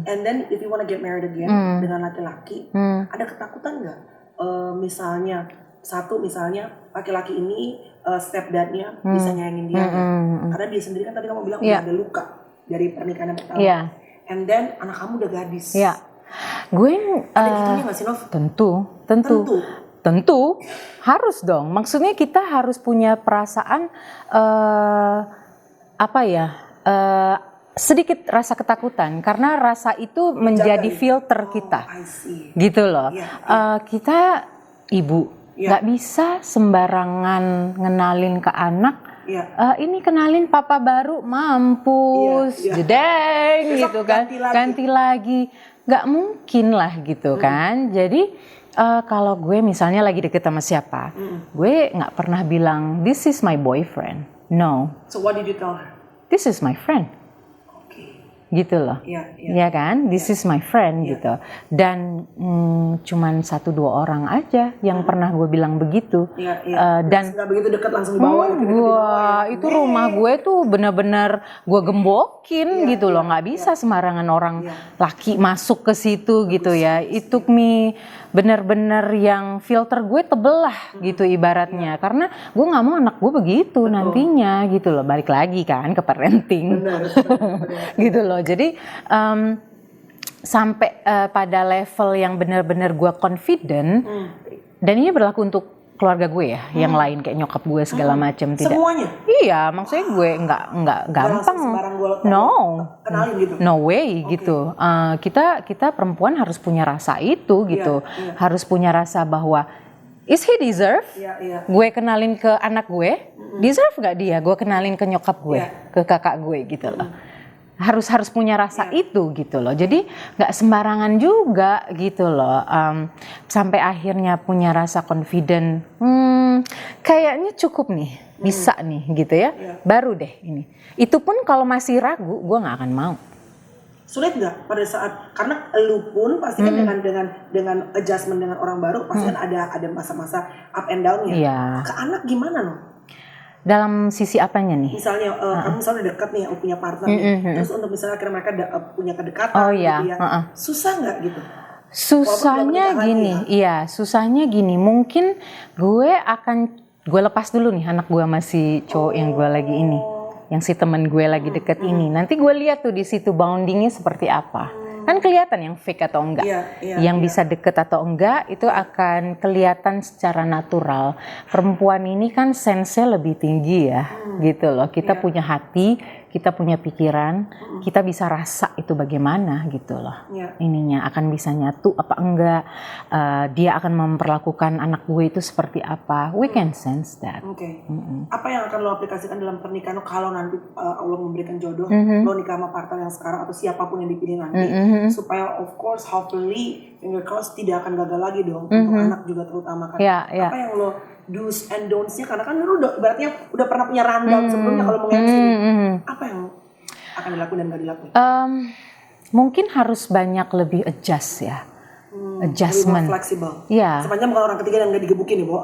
and then if you wanna get married again dengan laki-laki, ada ketakutan nggak? Misalnya laki-laki ini stepdadnya bisa nyayangin dia karena dia sendiri kan tadi kamu bilang udah ada luka dari pernikahan yang pertama, and then anak kamu udah gadis. Gue ada gitunya nggak sih, Nov? Tentu harus dong. Maksudnya kita harus punya perasaan sedikit rasa ketakutan karena rasa itu menjadi filter kita, gitu loh. Kita ibu nggak bisa sembarangan ngenalin ke anak. Ini kenalin papa baru, mampus, jedeng gitu kan, ganti lagi. Nggak mungkin lah gitu kan. Jadi kalau gue misalnya lagi deket sama siapa, gue nggak pernah bilang this is my boyfriend. No. So what did you tell her? This is my friend. Gitu loh, ya kan, this is my friend gitu. Dan cuman 1-2 orang aja yang pernah gue bilang begitu. Dan nggak begitu dekat langsung dibawa. Itu rumah gue tuh bener-bener gue gembokin gitu loh, nggak bisa sembarangan orang laki masuk ke situ gitu ya. It took me bener-bener yang filter gue tebel lah gitu ibaratnya, karena gue nggak mau anak gue begitu nantinya gitu loh. Balik lagi kan ke parenting. Gitu loh. Jadi sampai pada level yang benar-benar gue confident, dan ini berlaku untuk keluarga gue ya, yang lain kayak nyokap gue segala macam tidak. Semuanya? Iya, maksudnya gue nggak gampang. No way gitu. Kita perempuan harus punya rasa itu gitu, harus punya rasa bahwa is he deserve? Gue kenalin ke anak gue, deserve nggak dia? Gue kenalin ke nyokap gue, ke kakak gue gitu loh. Harus punya rasa itu gitu loh. Jadi nggak sembarangan juga gitu loh. Sampai akhirnya punya rasa confident. Kayaknya cukup nih, bisa nih gitu ya. Baru deh ini. Itu pun kalau masih ragu, gue nggak akan mau. Sulit nggak pada saat, karena lu pun pasti kan dengan adjustment dengan orang baru pasti kan ada masa-masa up and down-nya. Iya. Ke anak gimana loh? Dalam sisi apanya nih? Misalnya kamu misalnya dekat nih punya partner nih, terus untuk misalnya akhirnya mereka punya kedekatan gitu ya, susah nggak gitu? Susahnya gini, susahnya gini. Mungkin gue lepas dulu nih anak gue masih cowok yang gue lagi ini, yang si temen gue lagi deket ini. Nanti gue lihat tuh di situ boundingnya seperti apa. Kan kelihatan yang fake atau enggak, yang bisa deket atau enggak itu akan kelihatan secara natural. Perempuan ini kan sense-nya lebih tinggi ya, gitu loh. Kita punya hati, kita punya pikiran, kita bisa rasa itu bagaimana gitu loh. Ininya akan bisa nyatu apa enggak, dia akan memperlakukan anak gue itu seperti apa. We can sense that. Apa yang akan lo aplikasikan dalam pernikahan lo kalau nanti Allah memberikan jodoh, lo nikah sama partner yang sekarang atau siapapun yang dipilih nanti, supaya of course hopefully finger cross tidak akan gagal lagi dong untuk anak juga terutama kan. Apa yang lo do's and don'ts-nya, karena kan lu berarti udah pernah punya rundown sebelumnya kalau mau MC. Apa yang akan dilakukan dan gak dilakukan? Mungkin harus banyak lebih adjust ya. Adjustment. Lebih fleksibel. Iya. Sepanjang bukan orang ketiga dan gak digebukin ya, Bo.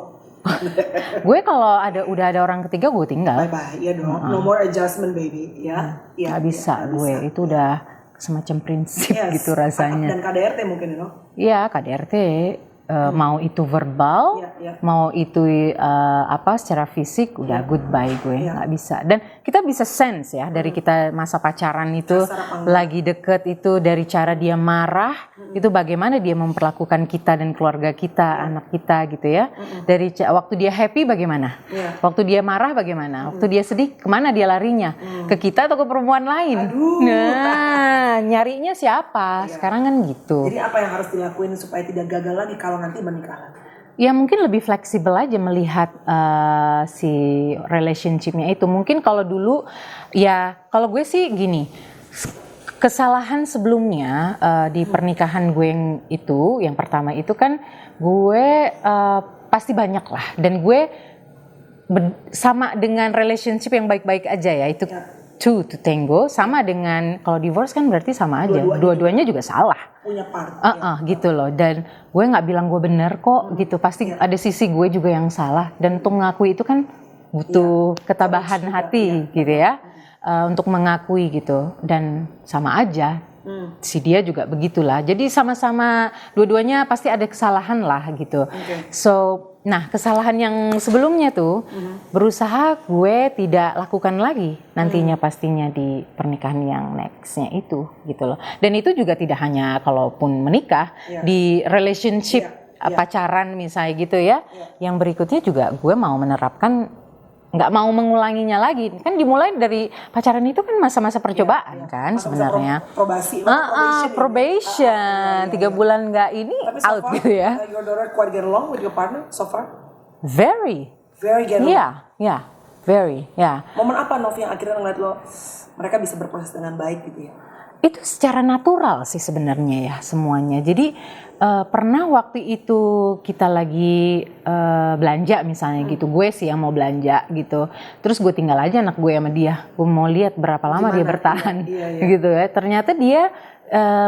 Gue kalau udah ada orang ketiga gue tinggal. Bye-bye, ya dong. No more adjustment baby, ya. Gak bisa gue, itu udah semacam prinsip gitu rasanya. Dan KDRT mungkin ya, no? Iya, KDRT. Mau itu verbal, mau itu secara fisik, udah goodbye gue, nggak bisa. Dan kita bisa sense ya dari kita masa pacaran itu, lagi deket itu, dari cara dia marah, itu bagaimana dia memperlakukan kita dan keluarga kita, anak kita gitu ya. Dari waktu dia happy bagaimana, waktu dia marah bagaimana, waktu dia sedih kemana dia larinya, ke kita atau ke perempuan lain. Nah, nyarinya siapa? Sekarang kan gitu. Jadi apa yang harus dilakuin supaya tidak gagal lagi kalau nanti menikah? Ya mungkin lebih fleksibel aja melihat si relationship-nya itu. Mungkin kalau dulu ya kalau gue sih gini, kesalahan sebelumnya di pernikahan gue yang pertama itu kan gue pasti banyak lah, dan gue sama dengan relationship yang baik-baik aja ya itu. Two to tango, sama dengan kalau divorce kan berarti sama aja, dua-duanya juga salah. Punya part. Gitu loh, dan gue nggak bilang gue bener kok gitu, pasti ada sisi gue juga yang salah, dan untuk mengakui itu kan butuh ketabahan hati gitu ya, untuk mengakui gitu, dan sama aja. Si dia juga begitulah, jadi sama-sama dua-duanya pasti ada kesalahan lah gitu. Nah kesalahan yang sebelumnya tuh berusaha gue tidak lakukan lagi nantinya pastinya di pernikahan yang nextnya itu gitu loh. Dan itu juga tidak hanya kalaupun menikah, di relationship pacaran misalnya gitu ya, yang berikutnya juga gue mau menerapkan, nggak mau mengulanginya lagi. Kan dimulai dari pacaran itu kan masa-masa percobaan kan sebenarnya. Probation. 3 bulan nggak ini out gitu ya. Your daughter quite get along with your partner so far? Very get along. Very. Momen apa Nov yang akhirnya ngeliat lo mereka bisa berproses dengan baik gitu ya? Itu secara natural sih sebenarnya ya semuanya. Jadi pernah waktu itu kita lagi belanja misalnya gitu, gue sih yang mau belanja gitu, terus gue tinggal aja anak gue sama dia, gue mau lihat berapa lama dia bertahan gitu ya. Ternyata dia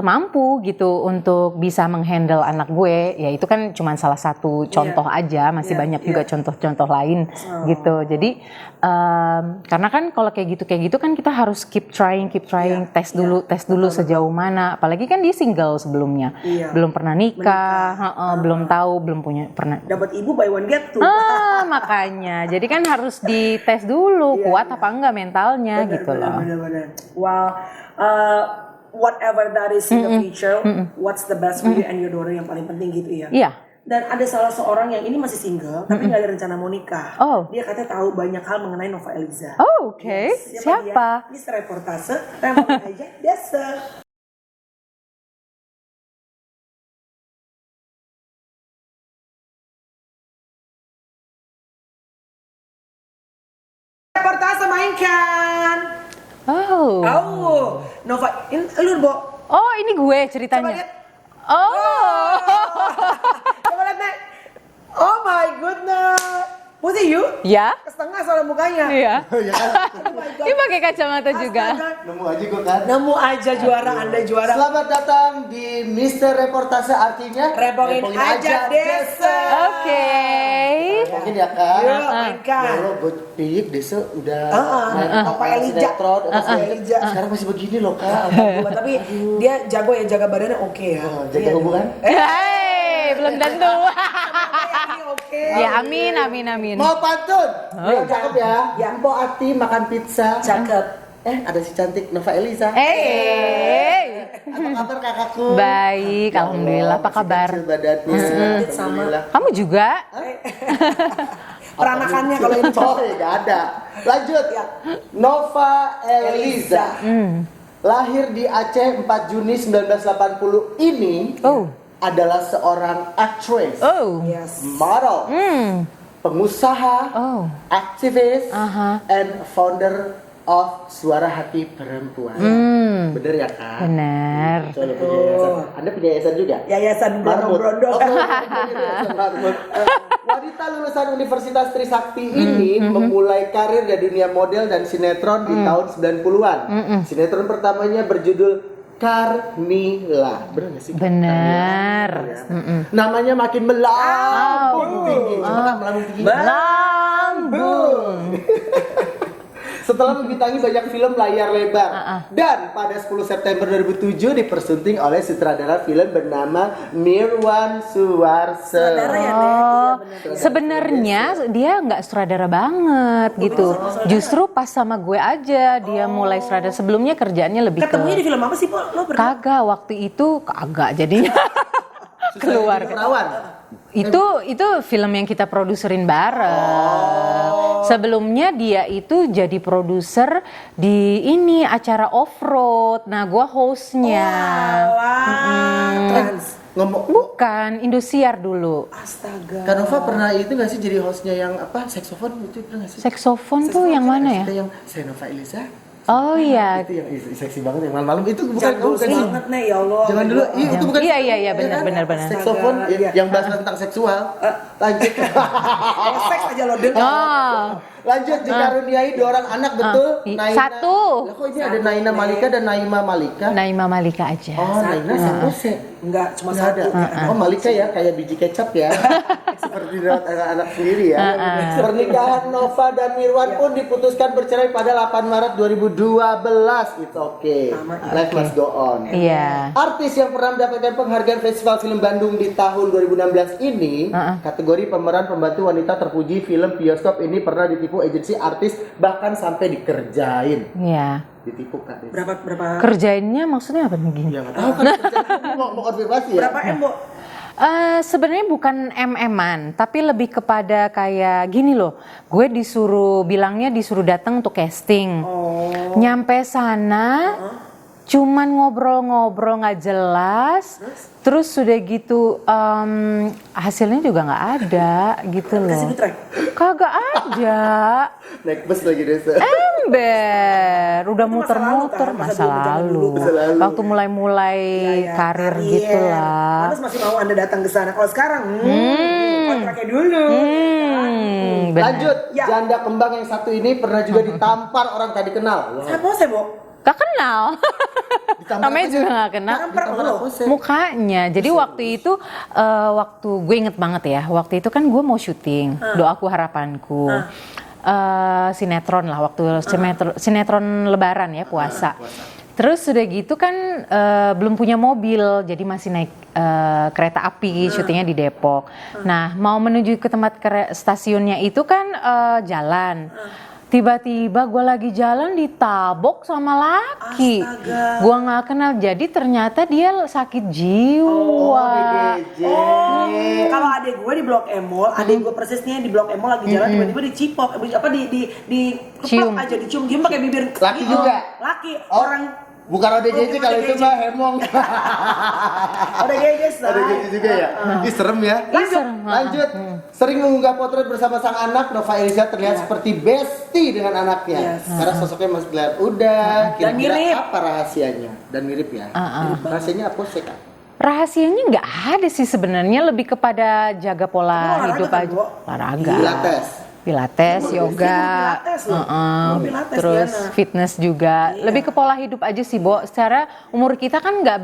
mampu gitu untuk bisa menghandle anak gue, ya itu kan cuma salah satu contoh aja, masih banyak juga contoh-contoh lain gitu. Jadi karena kan kalau kayak gitu kan kita harus keep trying, tes dulu sejauh mana. Apalagi kan dia single sebelumnya, belum pernah nikah, belum tahu, belum punya pernah. Dapat ibu buy one get two. Makanya, jadi kan harus dites dulu kuat apa enggak mentalnya gitu loh. Benar. Wow. Whatever that is in the future, what's the best for you and your daughter yang paling penting gitu ya. Iya. Dan ada salah seorang yang ini masih single, tapi nggak ada rencana mau nikah. Dia katanya tahu banyak hal mengenai Nova Eliza. Oke. Siapa? Ini reportase, telepon aja, biasa. Reportase mainkan. Nova, ini lu Bo. Ini gue ceritanya. Coba lihat. Coba lihat, Nek. Oh my goodness. Was it you? Ya? Setengah soal mukanya. Iya. Ya kan? Ini pakai kacamata juga. Nemu aja gue kan. Nemu aja juara, Anda juara. Selamat datang di Mister Reportase, artinya Repongin aja desa. Oke. Mungkin ya kan. Yuk, mainkan. Ya lo gue pilih desa udah main Papa Elijah. sinetron, Papa Elijah. sekarang masih begini loh kak. Tapi dia jago ya, jaga badannya oke ya. Jaga hubungan. Hai, belum tentu. Oke. Ya amin. Mau pantun? Cakep ya. Ya. Mpok Ati makan pizza. Cakep. Ada si cantik Nova Eliza. Apa kabar kakakku? Baik, alhamdulillah. Apa Masih kabar? kecil badannya. Alhamdulillah. Kamu juga? Peranakannya kalau ini Oh ya gak ada. Lanjut ya. Nova Eliza. Lahir di Aceh 4 Juni 1980 ini adalah seorang aktris, Yes. model, pengusaha, aktivis, and founder of Suara Hati Perempuan. Bener ya kak? Benar. Coba punya yayasan. Anda punya yayasan juga? Yayasan Brondong-Brondong. Wanita lulusan Universitas Trisakti ini memulai karir di dunia model dan sinetron di tahun 90-an. Sinetron pertamanya berjudul Carmila. Bener gak sih? Benar. Namanya makin melambung tinggi. Coba Kak, melambung tinggi. Melambung. Setelah membintangi banyak film layar lebar. Dan pada 10 September 2007 dipersunting oleh sutradara film bernama Mirwan Suwarso. Sebenarnya dia nggak sutradara banget gitu. Justru pas sama gue aja dia mulai sutradara. Sebelumnya kerjaannya lebih Ketemunya di film apa sih, Po? Lo pernah? kagak waktu itu kagak jadinya keluar. Perawan. Itu film yang kita produserin bareng. Sebelumnya dia itu jadi produser di ini acara off-road. Nah, gua hostnya. Bukan, Indosiar dulu. Astaga. Kanova pernah itu nggak sih jadi hostnya yang apa saksofon itu pernah nggak sih? Saksofon tuh yang mana ya? Itu yang saya Nova Eliza. Oh iya. Itu yang seksi banget yang malam-malam itu bukan Jago bukan banget nih, ya Allah. Jangan dulu, itu bukan. Iya benar. Saksofon yang bahas tentang seksual. Lanjut. Seks aja lo dengar. Lanjut, dikaruniai 2 orang anak betul. Satu. Lah kok ini ada Naina Malika dan Naima Malika? Naima Malika aja. Oh, Naina satu sih. Enggak, cuma Nggak satu. ada. Oh, Malika ya kayak biji kecap ya. Seperti dirawat anak-anak sendiri ya. Pernikahan Nova dan Mirwan pun diputuskan bercerai pada 8 Maret 2012. It's okay. Life must go on. Iya. Artis yang pernah mendapatkan penghargaan Festival Film Bandung di tahun 2016 ini, kategori pemeran pembantu wanita terpuji film bioskop ini pernah ditipu agensi artis bahkan sampai dikerjain. Iya. Ditipu Kak. Berapa? Kerjainnya maksudnya apa nih gini? Ya enggak tahu kan kerjaan mau konfirmasi ya. Berapa M, Bu? Sebenarnya bukan MM-an, tapi lebih kepada kayak gini loh. Gue bilangnya disuruh datang untuk casting. Nyampe sana, cuman ngobrol-ngobrol nggak jelas. Terus sudah gitu hasilnya juga nggak ada gitu loh. Kasih duit, Kagak ada. Naik bus lagi desa. Ember, udah muter-muter masa lalu. Waktu mulai-mulai karir gitu lah. Pantes masih mau Anda datang ke sana. Kalau sekarang, kontraknya dulu. Benar. Lanjut, janda kembang yang satu ini pernah juga ditampar orang tak dikenal. Siapa sih, Bu? Gak kenal. Namanya juga gak kenal. Mukanya. Jadi waktu itu, waktu gue inget banget ya. Waktu itu kan gue mau syuting Doaku Harapanku. Sinetron lah waktu sinetron Lebaran ya, puasa. Terus sudah gitu kan belum punya mobil, jadi masih naik kereta api, syutingnya di Depok. Nah, mau menuju ke tempat stasiunnya itu kan jalan. Tiba-tiba gue lagi jalan ditabok sama laki. Gue nggak kenal, jadi ternyata dia sakit jiwa. Kalau adik gue di Blok M Mall, adik gue persisnya di Blok M Mall lagi jalan tiba-tiba dicipok, di Cium. keplok aja, dicium pakai bibir. Laki juga? Laki, Orang bukan ODGJ kalau itu mah hemong. ODGJ juga ya. Ih serem ya. Lanjut. Sering mengunggah potret bersama sang anak, Nova Eliza terlihat seperti bestie dengan anaknya. Karena sosoknya masih terlihat udah. Kira-kira apa rahasianya? Dan mirip ya. Rahasianya apa sih Kak? Rahasianya nggak ada sih sebenarnya, lebih kepada jaga pola hidup aja. Olahraga. Pilates. Pilates, yoga, Pilates loh. Pilates, terus Diana. fitness juga. Lebih ke pola hidup aja sih, Bo. Secara umur kita kan nggak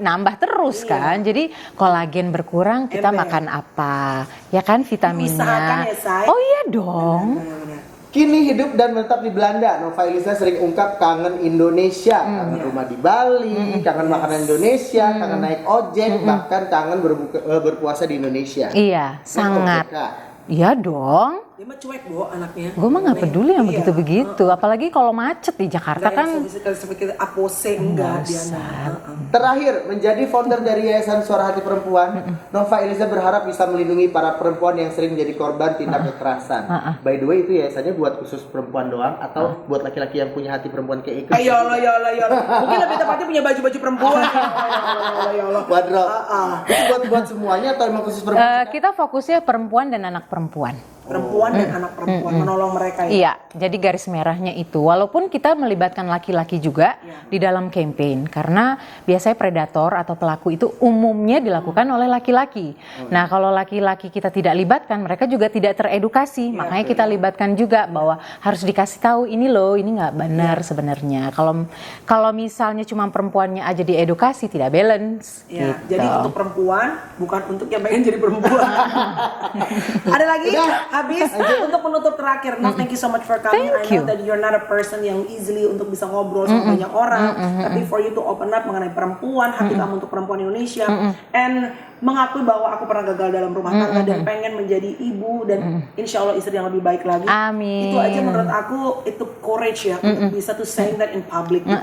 nambah terus kan. Jadi kolagen berkurang, kita makan apa? Ya kan vitaminnya. Usahakan ya, Say. Oh iya dong. Benar-benar. Kini hidup dan menetap di Belanda, Nova Elisa sering ungkap kangen Indonesia, kangen rumah di Bali, kangen makanan Indonesia, kangen naik ojek, bahkan kangen berpuasa di Indonesia. Iya, sangat. Iya dong. Dia mah cuek, Bo, anaknya. Gue mah nggak peduli yang begitu-begitu. Apalagi kalau macet di Jakarta kan. Seperti apose enggak dia. Terakhir, menjadi founder dari Yayasan Suara Hati Perempuan, Nova Elisa berharap bisa melindungi para perempuan yang sering menjadi korban tindak kekerasan. By the way, itu yayasannya buat khusus perempuan doang atau buat laki-laki yang punya hati perempuan kayak Ikut? Ya Allah. Mungkin lebih tepatnya punya baju-baju perempuan. Ya Allah. Wardrobe. Itu buat semuanya atau emang khusus perempuan? Kita fokusnya perempuan dan anak perempuan. Perempuan dan anak perempuan menolong mereka ya. Iya, jadi garis merahnya itu. Walaupun kita melibatkan laki-laki juga di dalam campaign, karena biasanya predator atau pelaku itu umumnya dilakukan oleh laki-laki. Nah, kalau laki-laki kita tidak libatkan, mereka juga tidak teredukasi. Makanya kita libatkan juga bahwa harus dikasih tahu ini loh, ini nggak benar sebenarnya. Kalau misalnya cuma perempuannya aja diedukasi, tidak balance. Ya, Gitu. jadi untuk perempuan, bukan untuk yang pengen jadi perempuan. Ada lagi? Habis untuk penutup terakhir. No, thank you so much for coming. Thank I know you. that you're not a person yang easily untuk bisa ngobrol sama banyak orang. Tapi for you to open up mengenai perempuan, hati kamu untuk perempuan Indonesia, and mengakui bahwa aku pernah gagal dalam rumah tangga dan pengen menjadi ibu dan insya Allah istri yang lebih baik lagi. Amin. Itu aja menurut aku itu courage ya untuk bisa to saying that in public. Gitu.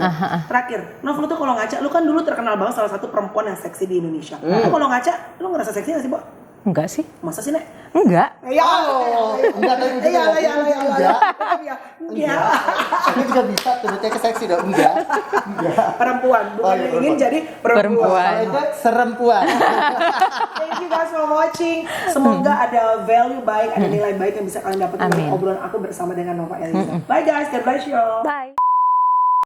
Terakhir, Nov, lu tuh kalau ngaca, lu kan dulu terkenal banget salah satu perempuan yang seksi di Indonesia. Lu kalau ngaca, lu ngerasa seksi gak sih, Bo? Enggak sih? Masa sih, Nek? Enggak. Ya, Enggak, tapi iya. Aku juga bisa tulisnya ke seksi dong. Enggak. Perempuan, bukan yang ingin jadi Perempuan. Kalau itu serempuan. Thank you guys for watching. Semoga ada value baik, ada nilai baik yang bisa kalian dapetin dari Amin. obrolan aku bersama dengan Nova Elisa. Bye guys, God bless you. Bye.